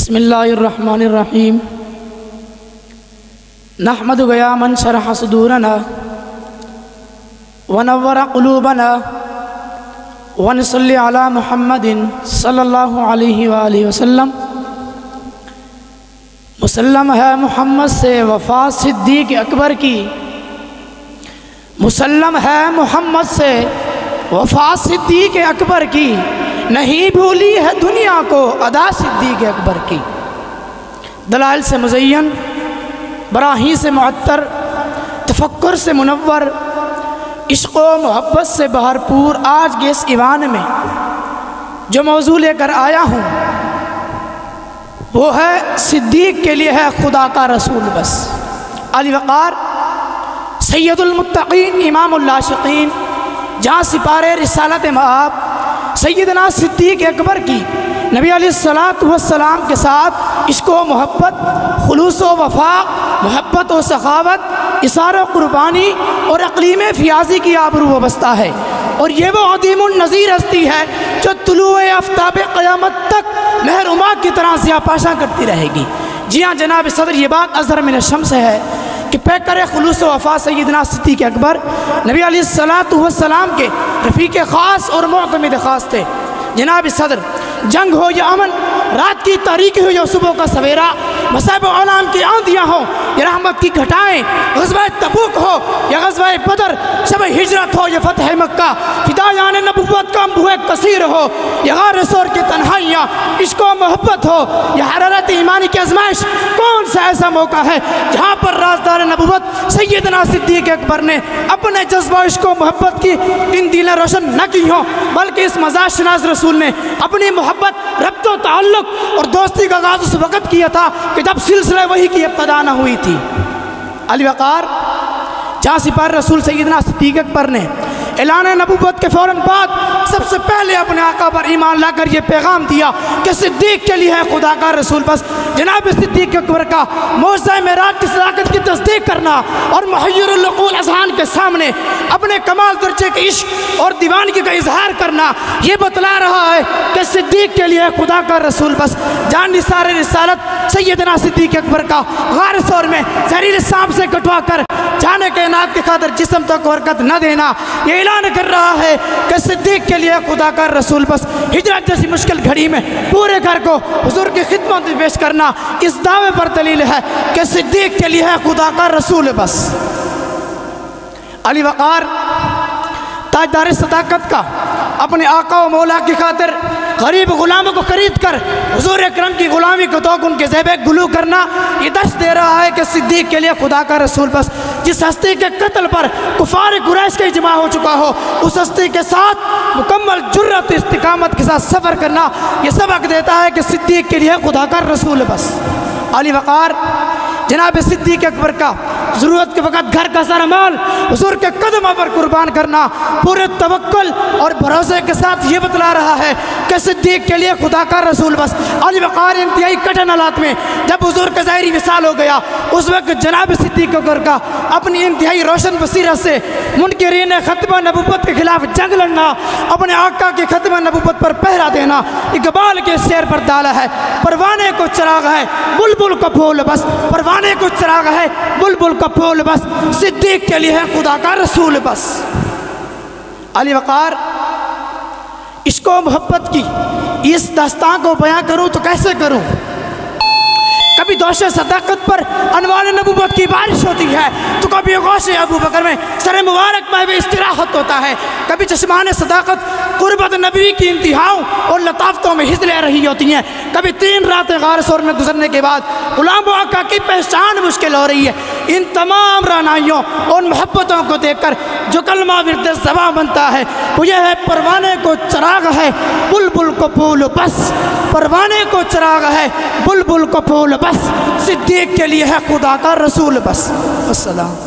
بسم اللہ الرحمن الرحیم نحمد یا من شرح صدورنا ونور قلوبنا ونصلی علی محمد صلی اللہ علیہ وآلہ وسلم۔ مسلم ہے محمد سے وفا صدیق اکبر کی، مسلم ہے محمد سے وفا صدیق اکبر کی، نہیں بھولی ہے دنیا کو ادا صدیق اکبر کی۔ دلائل سے مزین، براہین سے معطر، تفکر سے منور، عشق و محبت سے بھرپور آج کے اس ایوان میں جو موضوع لے کر آیا ہوں وہ ہے صدیق کے لیے ہے خدا کا رسول بس۔ علی وقار سید المتقین امام العاشقین جہاں سپارے رسالت مآب سیدنا صدیق اکبر کی نبی علیہ السلام کے ساتھ عشق و محبت، خلوص و وفا، محبت و سخاوت، اثار و قربانی اور اقلیم فیاضی کی آبرو وابستہ ہے، اور یہ وہ عظیم النظیر ہستی ہے جو طلوع آفتاب قیامت تک مہرما کی طرح ضیاء پاشاں کرتی رہے گی۔ جی ہاں جناب صدر، یہ بات اظہر من الشمس ہے کہ پیکر خلوص و وفا سیدنا صدیق اکبر نبی علیہ السلام کے رفیق خاص اور معتمد خاص تھے۔ جناب صدر، جنگ ہو یا امن، رات کی تاریکی ہو یا صبح کا سویرا، مصائب و آلام کی آندیاں ہوں یا رحمت کی گھٹائیں، غزوہ تبوک ہو یا غزوہ بدر، شب ہجرت ہو یا فتح مکہ، فدایان نبوت کا انبوہ کثیر ہو یا غار ثور کی تنہائیاں، عشق و محبت ہو یا حرارت ایمانی کی آزمائش، کون سا ایسا موقع ہے جہاں پر رازدار نبوت سیدنا صدیق اکبر نے اپنے جذبہ عشق و محبت کی ان دلیں روشن نہ کی ہوں، بلکہ اس مزاج شناس رسول نے اپنی محبت، ربط و تعلق اور دوستی کا آغاز اس وقت کیا تھا کہ جب سلسلہ وحی کی ابتدا نہ ہوئی تھی۔ علی وقار جہاں سپار رسول سیدنا صدیق اکبر نے اعلان نبوت کے فوراً بعد سب سے پہلے اپنے آقا پر ایمان لا کر یہ پیغام دیا کہ صدیق کے لیے ہے خدا کا رسول بس۔ جناب صدیق اکبر کا معجزہ معراج کی صداقت کی تصدیق کرنا اور محیر العقول اذہان کے سامنے اپنے کمال درجے کے عشق اور دیوانگی کا اظہار کرنا یہ بتلا رہا ہے کہ صدیق کے لیے ہے خدا کا رسول بس۔ جان نثار رسالت سیدنا صدیق اکبر کا غار ثور میں زہریلے سانپ سے کٹوا کر جانے کائنات کی خاطر جسم تک حرکت نہ دینا، یہ اعلان کر رہا ہے کہ صدیق کے لیے خدا کا رسول بس۔ ہجرت جیسی مشکل گھڑی میں پورے گھر کو حضور کی خدمت میں پیش کرنا اس دعوے پر دلیل ہے کہ صدیق کے لیے ہے خدا کا رسول بس۔ علی وقار تاجدار صداقت کا اپنے آقا و مولا کی خاطر غریب غلاموں کو خرید کر حضور اکرم کی غلامی کو توق ان کے زیب گلو کرنا یہ دست دے رہا ہے کہ صدیق کے لیے خدا کا رسول بس۔ جس ہستی کے قتل پر کفار قریش کا اجماع ہو چکا ہو، اس ہستی کے ساتھ مکمل جرت استقامت کے ساتھ سفر کرنا یہ سبق دیتا ہے کہ صدیق کے لیے خدا کا رسول بس۔ علی وقار جناب صدیق اکبر کا ضرورت کے وقت گھر کا سارا مال حضور کے قدموں پر قربان کرنا پورے توکل اور بھروسے کے ساتھ یہ بتلا رہا ہے کہ صدیق کے لیے خدا کا رسول بس۔ علی وقار انتہائی کٹھن حالات میں جب حضور کا ظاہری وصال ہو گیا، اس وقت جناب صدیق اکبر کا اپنی انتہائی روشن بصیرت سے منکرین ختم نبوت کے خلاف جنگ لڑنا، اپنے آقا کی ختم نبوت پر پہرا دینا اقبال کے شعر پر ڈالا ہے۔ پروانے کو چراغ ہے بلبل کا پھول بس، پروانے کو چراغ ہے بلبل کا پھول بس، صدیق کے لیے ہے خدا کا رسول بس۔ علی وقار عشق و محبت کی اس داستان کو بیان کروں تو کیسے کروں؟ کبھی دوش صداقت پر انوار نبوت کی بارش ہوتی ہے تو کبھی غوث ابو بکر میں سر مبارک میں استراحت ہوتا ہے، کبھی چشمان صداقت قربت نبی کی انتہاؤں اور لطافتوں میں حصہ لے رہی ہوتی ہیں، کبھی 3 راتیں غار ثور میں گزرنے کے بعد غلام و آقا کی پہچان مشکل ہو رہی ہے۔ ان تمام رعنائیوں اور محبتوں کو دیکھ کر جو کلمہ ورد زباں بنتا ہے وہ یہ ہے پروانے کو چراغ ہے بلبل کو پھول بس، پروانے کو چراغ ہے بلبل کو پھول بس، صدیق کے لیے ہے خدا کا رسول بس۔ السلام۔